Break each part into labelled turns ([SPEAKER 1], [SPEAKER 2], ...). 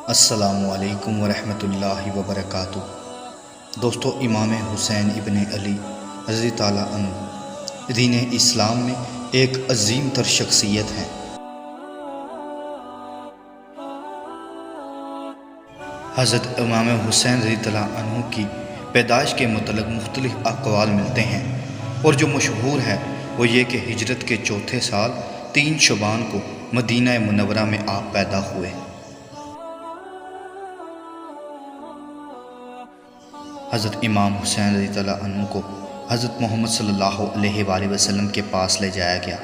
[SPEAKER 1] السلام علیکم ورحمۃ اللہ وبرکاتہ۔ دوستو، امام حسین ابن علی رضی تعالیٰ عنہ دین اسلام میں ایک عظیم تر شخصیت ہیں۔ حضرت امام حسین رضی اللہ عنہ کی پیدائش کے متعلق مختلف اقوال ملتے ہیں، اور جو مشہور ہے وہ یہ کہ ہجرت کے چوتھے سال 3 شعبان کو مدینہ منورہ میں آپ پیدا ہوئے۔ حضرت امام حسین رضی اللہ عنہ کو حضرت محمد صلی اللہ علیہ وآلہ وسلم کے پاس لے جایا گیا۔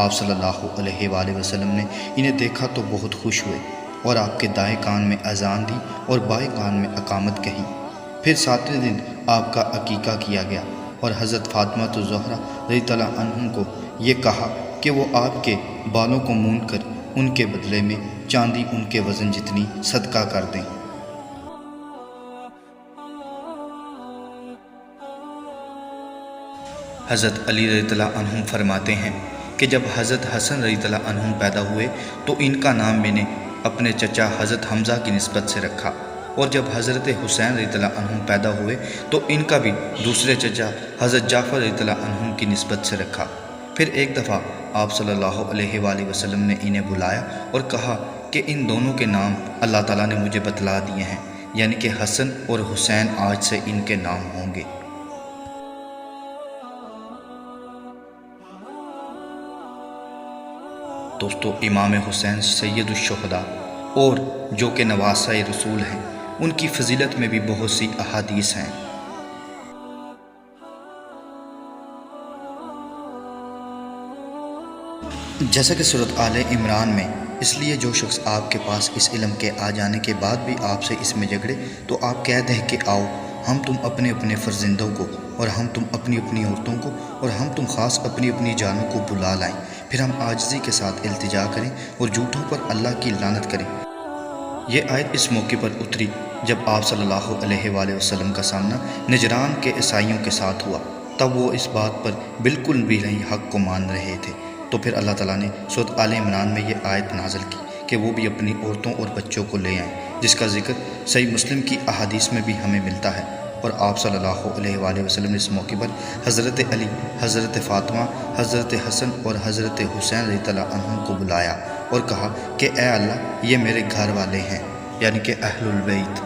[SPEAKER 1] آپ صلی اللہ علیہ وآلہ وسلم نے انہیں دیکھا تو بہت خوش ہوئے اور آپ کے دائیں کان میں اذان دی اور بائیں کان میں اقامت کہی۔ پھر 7ویں دن آپ کا عقیقہ کیا گیا اور حضرت فاطمہ الزہرا رضی اللہ عنہ کو یہ کہا کہ وہ آپ کے بالوں کو مونڈ کر ان کے بدلے میں چاندی ان کے وزن جتنی صدقہ کر دیں۔ حضرت علی رضی اللہ عنہ فرماتے ہیں کہ جب حضرت حسن رضی اللہ عنہ پیدا ہوئے تو ان کا نام میں نے اپنے چچا حضرت حمزہ کی نسبت سے رکھا، اور جب حضرت حسین رضی اللہ عنہ پیدا ہوئے تو ان کا بھی دوسرے چچا حضرت جعفر رضی اللہ عنہ کی نسبت سے رکھا۔ پھر ایک دفعہ آپ صلی اللہ علیہ وآلہ وسلم نے انہیں بلایا اور کہا کہ ان دونوں کے نام اللہ تعالیٰ نے مجھے بتلا دیے ہیں، یعنی کہ حسن اور حسین آج سے ان کے نام ہوں گے۔ دوستو، امام حسین سید الشہداء اور جو کہ نواسہ رسول ہیں، ان کی فضیلت میں بھی بہت سی احادیث ہیں۔ جیسا کہ سورۃ آل عمران میں، اس لیے جو شخص آپ کے پاس اس علم کے آ جانے کے بعد بھی آپ سے اس میں جھگڑے تو آپ کہہ دیں کہ آؤ ہم تم اپنے اپنے فرزندوں کو اور ہم تم اپنی اپنی عورتوں کو اور ہم تم خاص اپنی اپنی جانوں کو بلا لائیں، پھر ہم عاجزی کے ساتھ التجا کریں اور جھوٹوں پر اللہ کی لعنت کریں۔ یہ آیت اس موقع پر اتری جب آپ صلی اللہ علیہ وآلہ وسلم کا سامنا نجران کے عیسائیوں کے ساتھ ہوا، تب وہ اس بات پر بالکل بھی نہیں حق کو مان رہے تھے۔ تو پھر اللہ تعالیٰ نے سورۃ آل عمران میں یہ آیت نازل کی کہ وہ بھی اپنی عورتوں اور بچوں کو لے آئیں، جس کا ذکر صحیح مسلم کی احادیث میں بھی ہمیں ملتا ہے۔ اور آپ صلی اللہ علیہ وآلہ وسلم نے اس موقع پر حضرت علی، حضرت فاطمہ، حضرت حسن اور حضرت حسین رضی اللہ عنہ کو بلایا اور کہا کہ اے اللہ، یہ میرے گھر والے ہیں، یعنی کہ اہل البیت۔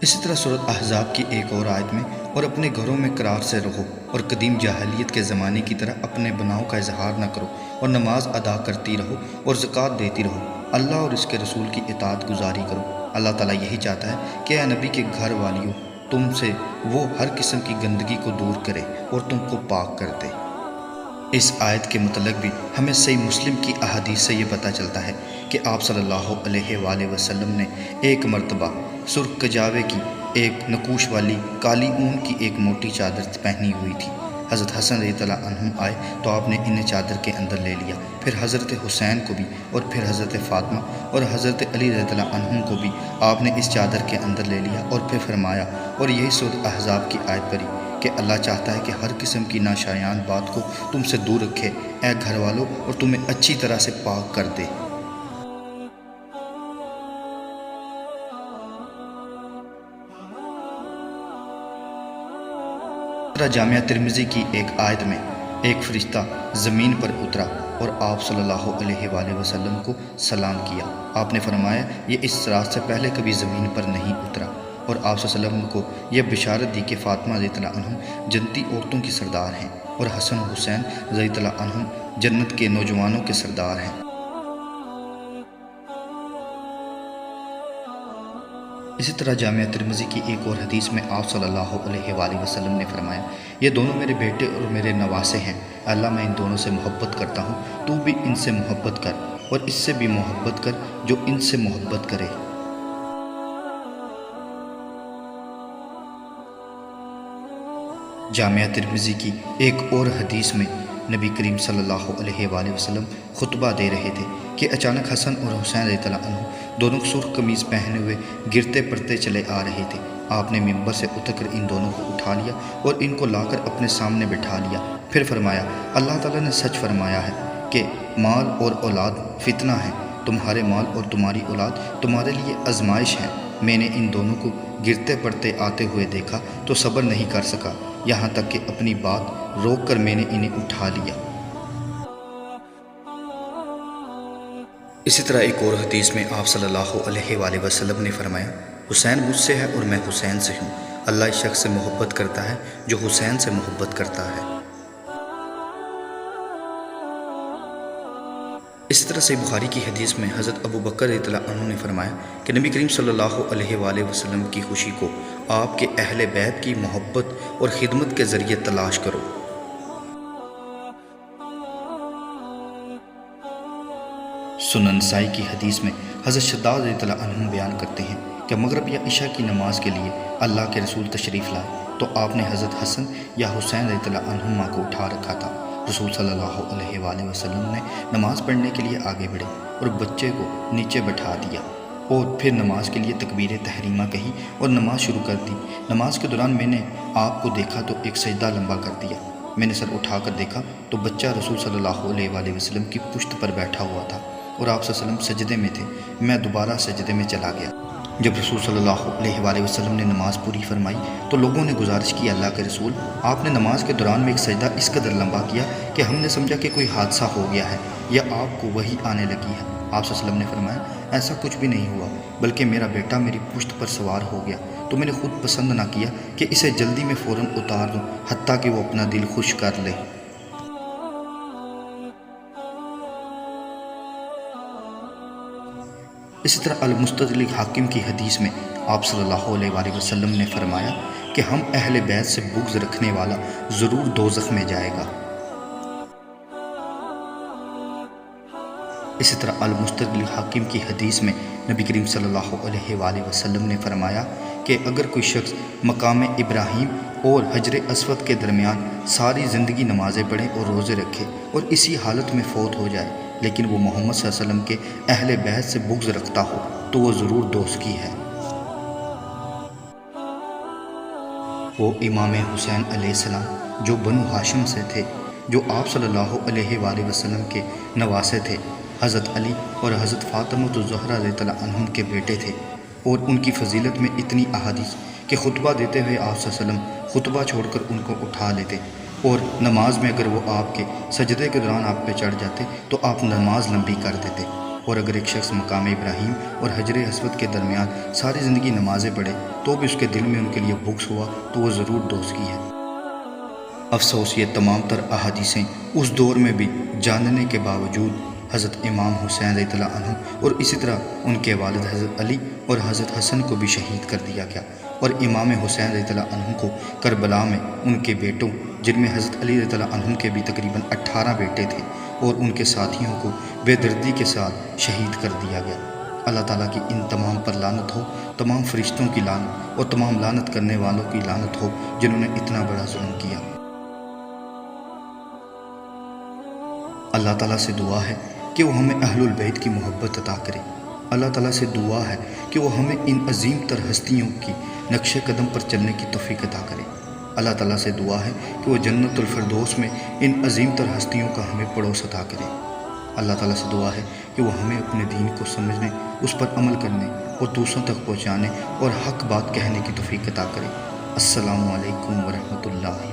[SPEAKER 1] اسی طرح سورۃ احزاب کی ایک اور آیت میں، اور اپنے گھروں میں قرار سے رہو اور قدیم جاہلیت کے زمانے کی طرح اپنے گناہوں کا اظہار نہ کرو اور نماز ادا کرتی رہو اور زکوٰۃ دیتی رہو، اللہ اور اس کے رسول کی اطاعت گزاری کرو۔ اللہ تعالیٰ یہی چاہتا ہے کہ اے نبی کے گھر والیوں، تم سے وہ ہر قسم کی گندگی کو دور کرے اور تم کو پاک کر دے۔ اس آیت کے متعلق بھی ہمیں صحیح مسلم کی احادیث سے یہ پتہ چلتا ہے کہ آپ صلی اللہ علیہ وآلہ وسلم نے ایک مرتبہ سرخ کجاوے کی ایک نقوش والی کالی اون کی ایک موٹی چادر پہنی ہوئی تھی۔ حضرت حسن رضی اللہ عنہ آئے تو آپ نے انہیں چادر کے اندر لے لیا، پھر حضرت حسین کو بھی اور پھر حضرت فاطمہ اور حضرت علی رضی اللہ عنہ کو بھی آپ نے اس چادر کے اندر لے لیا، اور پھر فرمایا، اور یہی سورۃ احزاب کی آیت پڑھی کہ اللہ چاہتا ہے کہ ہر قسم کی ناشایان بات کو تم سے دور رکھے اے گھر والوں، اور تمہیں اچھی طرح سے پاک کر دے۔ جامعہ ترمذی کی ایک آیت میں ایک فرشتہ زمین پر اترا اور آپ صلی اللہ علیہ وآلہ وسلم کو سلام کیا۔ آپ نے فرمایا، یہ اس رات سے پہلے کبھی زمین پر نہیں اترا، اور آپ صلی اللہ علیہ وسلم کو یہ بشارت دی کہ فاطمہ رضی اللہ عنہ جنتی عورتوں کی سردار ہیں اور حسن و حسین رضی اللہ عنہ جنت کے نوجوانوں کے سردار ہیں۔ اسی طرح جامعہ ترمذی کی ایک اور حدیث میں آپ صلی اللہ علیہ وآلہ وسلم نے فرمایا، یہ دونوں میرے بیٹے اور میرے نواسے ہیں، اللہ میں ان دونوں سے محبت کرتا ہوں، تو بھی ان سے محبت کر اور اس سے بھی محبت کر جو ان سے محبت کرے۔ جامعہ ترمذی کی ایک اور حدیث میں نبی کریم صلی اللہ علیہ وآلہ وسلم خطبہ دے رہے تھے کہ اچانک حسن اور حسین رضی اللہ عنہ دونوں سرخ قمیض پہنے ہوئے گرتے پڑتے چلے آ رہے تھے۔ آپ نے ممبر سے اتر کر ان دونوں کو اٹھا لیا اور ان کو لا کر اپنے سامنے بٹھا لیا۔ پھر فرمایا، اللہ تعالیٰ نے سچ فرمایا ہے کہ مال اور اولاد فتنہ ہے، تمہارے مال اور تمہاری اولاد تمہارے لیے آزمائش ہے۔ میں نے ان دونوں کو گرتے پڑتے آتے ہوئے دیکھا تو صبر نہیں کر سکا، یہاں تک کہ اپنی بات روک کر میں نے انہیں اٹھا لیا۔ اسی طرح ایک اور حدیث میں آپ صلی اللہ علیہ وآلہ وسلم نے فرمایا، حسین مجھ سے ہے اور میں حسین سے ہوں۔ اللہ اس شخص سے محبت کرتا ہے جو حسین سے محبت کرتا ہے۔ اسی طرح سے بخاری کی حدیث میں حضرت ابو بکر رضی اللہ عنہ نے فرمایا کہ نبی کریم صلی اللہ علیہ وآلہ وسلم کی خوشی کو آپ کے اہل بیت کی محبت اور خدمت کے ذریعے تلاش کرو۔ سنن نسائی کی حدیث میں حضرت شداد رضی اللہ عنہ بیان کرتے ہیں کہ مغرب یا عشاء کی نماز کے لیے اللہ کے رسول تشریف لائے تو آپ نے حضرت حسن یا حسین رضی اللہ عنہما کو اٹھا رکھا تھا۔ رسول صلی اللہ علیہ وآلہ وسلم نے نماز پڑھنے کے لیے آگے بڑھے اور بچے کو نیچے بٹھا دیا اور پھر نماز کے لیے تکبیر تحریمہ کہی اور نماز شروع کر دی۔ نماز کے دوران میں نے آپ کو دیکھا تو ایک سجدہ لمبا کر دیا۔ میں نے سر اٹھا کر دیکھا تو بچہ رسول صلی اللہ علیہ وآلہ وسلم کی پشت پر بیٹھا ہوا تھا اور آپ صلی اللہ علیہ وسلم سجدے میں تھے۔ میں دوبارہ سجدے میں چلا گیا۔ جب رسول صلی اللہ علیہ وآلہ وسلم نے نماز پوری فرمائی تو لوگوں نے گزارش کی، اللہ کے رسول، آپ نے نماز کے دوران میں ایک سجدہ اس قدر لمبا کیا کہ ہم نے سمجھا کہ کوئی حادثہ ہو گیا ہے یا آپ کو وحی آنے لگی ہے۔ آپ صلی اللہ علیہ وسلم نے فرمایا، ایسا کچھ بھی نہیں ہوا، بلکہ میرا بیٹا میری پشت پر سوار ہو گیا تو میں نے خود پسند نہ کیا کہ اسے جلدی میں فوراً اتار دوں حتیٰ کہ وہ اپنا دل خوش کر لے۔ اسی طرح المستدرک حاکم کی حدیث میں آپ صلی اللہ علیہ وآلہ وسلم نے فرمایا کہ ہم اہل بیت سے بغض رکھنے والا ضرور دوزخ میں جائے گا۔ اسی طرح المستدرک حاکم کی حدیث میں نبی کریم صلی اللہ علیہ وآلہ وسلم نے فرمایا کہ اگر کوئی شخص مقام ابراہیم اور حجر اسود کے درمیان ساری زندگی نمازیں پڑھے اور روزے رکھے اور اسی حالت میں فوت ہو جائے لیکن وہ محمد صلی اللہ علیہ وسلم کے اہل بیت سے بغض رکھتا ہو تو وہ ضرور دوزخی ہے۔ وہ امام حسین علیہ السلام جو بنو ہاشم سے تھے، جو آپ صلی اللہ علیہ وآلہ وسلم کے نواسے تھے، حضرت علی اور حضرت فاطمہ الزہرا رضی اللہ عنہم کے بیٹے تھے، اور ان کی فضیلت میں اتنی احادیث کہ خطبہ دیتے ہوئے آپ صلی اللہ علیہ وسلم خطبہ چھوڑ کر ان کو اٹھا لیتے، اور نماز میں اگر وہ آپ کے سجدے کے دوران آپ پہ چڑھ جاتے تو آپ نماز لمبی کر دیتے۔ اور اگر ایک شخص مقام ابراہیم اور حجر اسود کے درمیان ساری زندگی نمازیں پڑھے تو بھی اس کے دل میں ان کے لیے بغض ہوا تو وہ ضرور دوزخی ہے۔ افسوس یہ تمام تر احادیثیں اس دور میں بھی جاننے کے باوجود حضرت امام حسین رضی اللہ عنہ اور اسی طرح ان کے والد حضرت علی اور حضرت حسن کو بھی شہید کر دیا گیا، اور امام حسین رضی اللہ عنہ کو کربلا میں ان کے بیٹوں، جن میں حضرت علی رضی اللہ عنہ کے بھی تقریباً 18 بیٹے تھے، اور ان کے ساتھیوں کو بے دردی کے ساتھ شہید کر دیا گیا۔ اللہ تعالیٰ کی ان تمام پر لعنت ہو، تمام فرشتوں کی لعنت اور تمام لعنت کرنے والوں کی لعنت ہو جنہوں نے اتنا بڑا ظلم کیا۔ اللہ تعالیٰ سے دعا ہے کہ وہ ہمیں اہل البیت کی محبت عطا کرے۔ اللہ تعالیٰ سے دعا ہے کہ وہ ہمیں ان عظیم تر ہستیوں کی نقش قدم پر چلنے کی توفیق عطا کرے۔ اللہ تعالیٰ سے دعا ہے کہ وہ جنت الفردوس میں ان عظیم تر ہستیوں کا ہمیں پڑوس عطا کرے۔ اللہ تعالیٰ سے دعا ہے کہ وہ ہمیں اپنے دین کو سمجھنے، اس پر عمل کرنے اور دوسروں تک پہنچانے اور حق بات کہنے کی توفیق عطا کرے۔ السلام علیکم ورحمۃ اللہ۔